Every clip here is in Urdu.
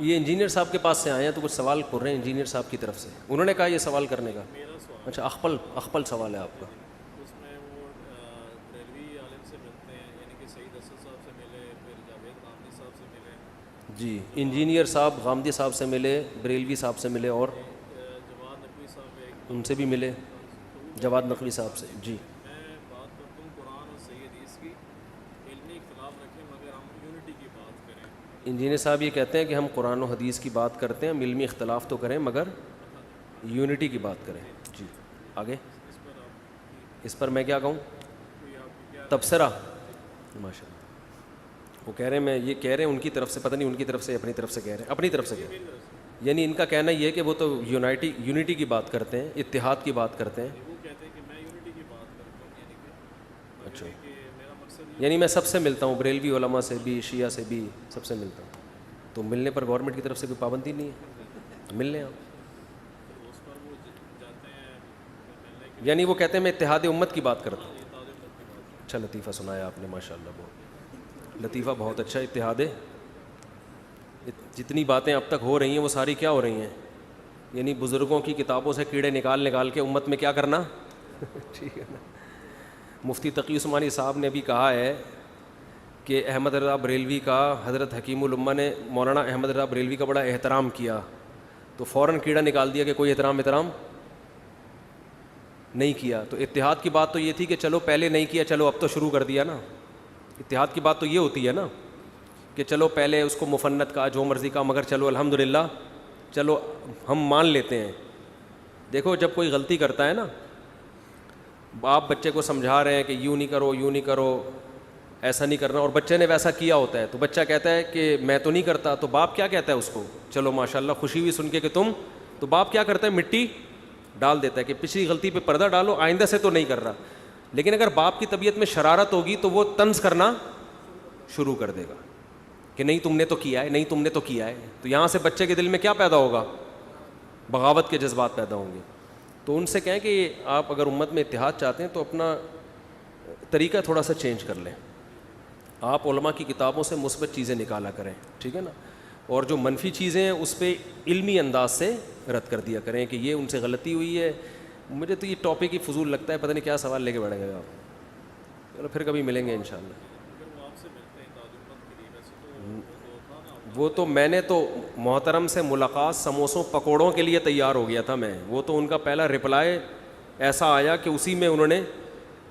یہ انجینئر صاحب کے پاس سے آئے ہیں تو کچھ سوال کر رہے ہیں انجینئر صاحب کی طرف سے, انہوں نے کہا یہ سوال کرنے کا. اچھا, اخپل سوال ہے آپ کا. اس میں وہ بریلوی عالم سے ملتے ہیں, یعنی کہ سعید اسد صاحب سے ملے, پھر جاوید غامدی صاحب سے ملے. جی, انجینئر صاحب غامدی صاحب سے ملے, بریلوی صاحب سے ملے, اور جواد نقوی صاحب ایک ان سے بھی ملے, جواد نقوی صاحب سے. جی, میں بات کرتا ہوں قرآن اور صحیح حدیث کی, علمی اختلاف رکھیں مگر ہم یونٹی کی بات کریں. انجینئر صاحب یہ کہتے ہیں کہ ہم قرآن و حدیث کی بات کرتے ہیں, علمی اختلاف تو کریں مگر یونٹی کی بات کریں. جی, آگے اس پر آپ اس پر میں کیا کہوں؟ کوئی آپ کی کیا تبصرہ. ماشاء اللہ, وہ کہہ رہے ہیں, میں یہ کہہ رہے ہیں ان کی طرف سے, پتہ نہیں ان کی طرف سے اپنی طرف سے کہہ رہے ہیں, اپنی طرف سے کہہ رہے ہیں. یعنی ان کا کہنا یہ ہے کہ وہ تو یونٹی کی بات کرتے ہیں, اتحاد کی بات کرتے ہیں. وہ کہتے ہیں کہ میں یونٹی کی بات کرتا ہوں, یعنی کہ اچھا, کہ میرا مقصد یعنی میں سب سے ملتا ہوں, بریلوی علماء سے بھی, شیعہ سے بھی, سب سے ملتا ہوں. تو ملنے پر گورنمنٹ کی طرف سے کوئی پابندی نہیں ہے, مل لیں آپ. اس پر وہ جاتے ہیں ملنے کے یعنی وہ کہتے ہیں میں اتحاد امت کی بات کرتا ہوں. لیے تعداد مت کی بات. اچھا لطیفہ سنایا آپ نے, ماشاء اللہ, بہت لطیفہ, بہت اچھا. اتحاد, جتنی باتیں اب تک ہو رہی ہیں وہ ساری کیا ہو رہی ہیں؟ یعنی بزرگوں کی کتابوں سے کیڑے نکال کے امت میں کیا کرنا. ٹھیک ہے نا. مفتی تقی عثمانی صاحب نے بھی کہا ہے کہ احمد رضا بریلوی کا, حضرت حکیم الامہ نے مولانا احمد رضا بریلوی کا بڑا احترام کیا, تو فوراً کیڑا نکال دیا کہ کوئی احترام نہیں کیا. تو اتحاد کی بات تو یہ تھی کہ چلو پہلے نہیں کیا, چلو اب تو شروع کر دیا نا. اتحاد کی بات تو یہ ہوتی ہے نا کہ چلو پہلے اس کو مفنت کا, جو مرضی کا, مگر چلو الحمدللہ, چلو ہم مان لیتے ہیں. دیکھو جب کوئی غلطی کرتا ہے نا, آپ بچے کو سمجھا رہے ہیں کہ یوں نہیں کرو, ایسا نہیں کرنا, اور بچے نے ویسا کیا ہوتا ہے, تو بچہ کہتا ہے کہ میں تو نہیں کرتا, تو باپ کیا کہتا ہے اس کو, چلو ماشاءاللہ خوشی ہوئی سن کے کہ تم, تو باپ کیا کرتا ہے, مٹی ڈال دیتا ہے کہ پچھلی غلطی پہ پردہ ڈالو, آئندہ سے تو نہیں کر رہا. لیکن اگر باپ کی طبیعت میں شرارت ہوگی تو وہ طنز کرنا شروع کر دے گا کہ نہیں تم نے تو کیا ہے, نہیں تم نے تو کیا ہے. تو یہاں سے بچے کے دل میں کیا پیدا ہوگا, بغاوت کے جذبات پیدا ہوں گے. تو ان سے کہیں کہ آپ اگر امت میں اتحاد چاہتے ہیں تو اپنا طریقہ تھوڑا سا چینج کر لیں. آپ علماء کی کتابوں سے مثبت چیزیں نکالا کریں, ٹھیک ہے نا, اور جو منفی چیزیں ہیں اس پہ علمی انداز سے رد کر دیا کریں کہ یہ ان سے غلطی ہوئی ہے. مجھے تو یہ ٹاپک ہی فضول لگتا ہے, پتہ نہیں کیا سوال لے کے بیٹھیں گے آپ. چلو پھر کبھی ملیں گے انشاءاللہ. اگر وہ آپ سے ملتے ہیں تعداد مت کے لیے, ویسے تو وہ تھا نا, وہ تو میں نے تو محترم سے ملاقات سموسوں پکوڑوں کے لیے تیار ہو گیا تھا میں. وہ تو ان کا پہلا رپلائی ایسا آیا کہ اسی میں انہوں نے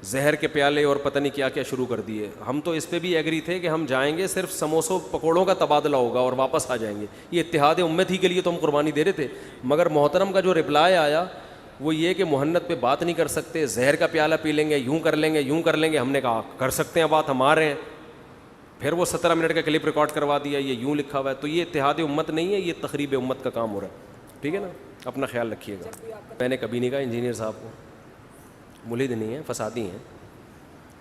زہر کے پیالے اور پتہ نہیں کیا کیا شروع کر دیے. ہم تو اس پہ بھی ایگری تھے کہ ہم جائیں گے, صرف سموسوں پکوڑوں کا تبادلہ ہوگا اور واپس آ جائیں گے. یہ اتحاد امت ہی کے لیے تو ہم قربانی دے رہے تھے. مگر محترم کا جو رپلائی آیا وہ یہ کہ محنت پہ بات نہیں کر سکتے, زہر کا پیالہ پی لیں گے, یوں کر لیں گے. ہم نے کہا کر سکتے ہیں بات, ہم آ رہے ہیں. پھر وہ 17 منٹ کا کلپ ریکارڈ کروا دیا, یہ یوں لکھا ہوا ہے. تو یہ اتحاد امت نہیں ہے, یہ تخریب امت کا کام ہو رہا ہے. ٹھیک ہے نا, اپنا خیال رکھیے گا. میں نے کبھی نہیں کہا انجینئر صاحب کو, ملحد نہیں ہیں, فسادی ہیں,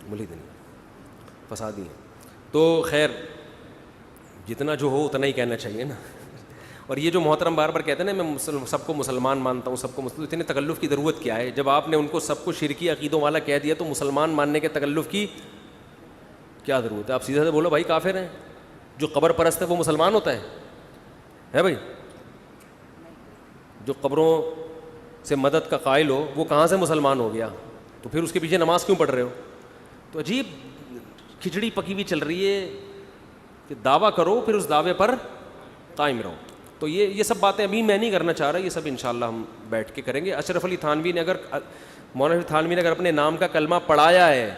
ملحد نہیں, فسادی ہیں. تو خیر جتنا جو ہو اتنا ہی کہنا چاہیے نا. اور یہ جو محترم بار بار کہتے ہیں نا میں سب کو مسلمان مانتا ہوں, سب کو مسلم, اتنے تکلف کی ضرورت کیا ہے؟ جب آپ نے ان کو سب کو شرکی عقیدوں والا کہہ دیا تو مسلمان ماننے کے تکلف کی کیا ضرورت ہے؟ آپ سیدھا سے بولو بھائی کافر ہیں. جو قبر پرست ہے وہ مسلمان ہوتا ہے بھائی؟ جو قبروں سے مدد کا قائل ہو وہ کہاں سے مسلمان ہو گیا؟ تو پھر اس کے پیچھے نماز کیوں پڑھ رہے ہو؟ تو عجیب کھچڑی پکی ہوئی چل رہی ہے کہ دعویٰ کرو پھر اس دعوے پر قائم رہو. تو یہ سب باتیں ابھی میں نہیں کرنا چاہ رہا, یہ سب انشاءاللہ ہم بیٹھ کے کریں گے. اشرف علی تھانوی نے مولانا تھانوی نے اگر اپنے نام کا کلمہ پڑھایا ہے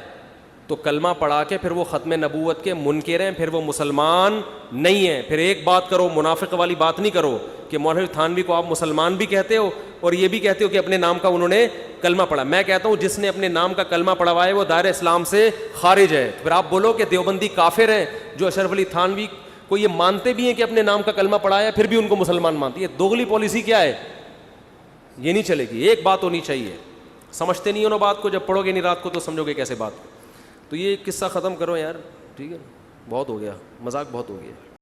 تو کلمہ پڑھا کے پھر وہ ختم نبوت کے منکر ہیں, پھر وہ مسلمان نہیں ہیں. پھر ایک بات کرو, منافق والی بات نہیں کرو کہ مولانا تھانوی کو آپ مسلمان بھی کہتے ہو اور یہ بھی کہتے ہو کہ اپنے نام کا انہوں نے کلمہ پڑھا. میں کہتا ہوں جس نے اپنے نام کا کلمہ پڑھوایا وہ دائرہ اسلام سے خارج ہے. پھر آپ بولو کہ دیوبندی کافر ہیں جو اشرف علی تھانوی کو یہ مانتے بھی ہیں کہ اپنے نام کا کلمہ پڑھایا پھر بھی ان کو مسلمان مانتی ہے. دوغلی پالیسی کیا ہے؟ یہ نہیں چلے گی. ایک بات ہونی چاہیے, سمجھتے نہیں ہو نا بات کو, جب پڑھو گے نہیں رات کو تو سمجھو گے کیسے بات. تو یہ قصہ ختم کرو یار, ٹھیک ہے, بہت ہو گیا, مذاق بہت ہو گیا.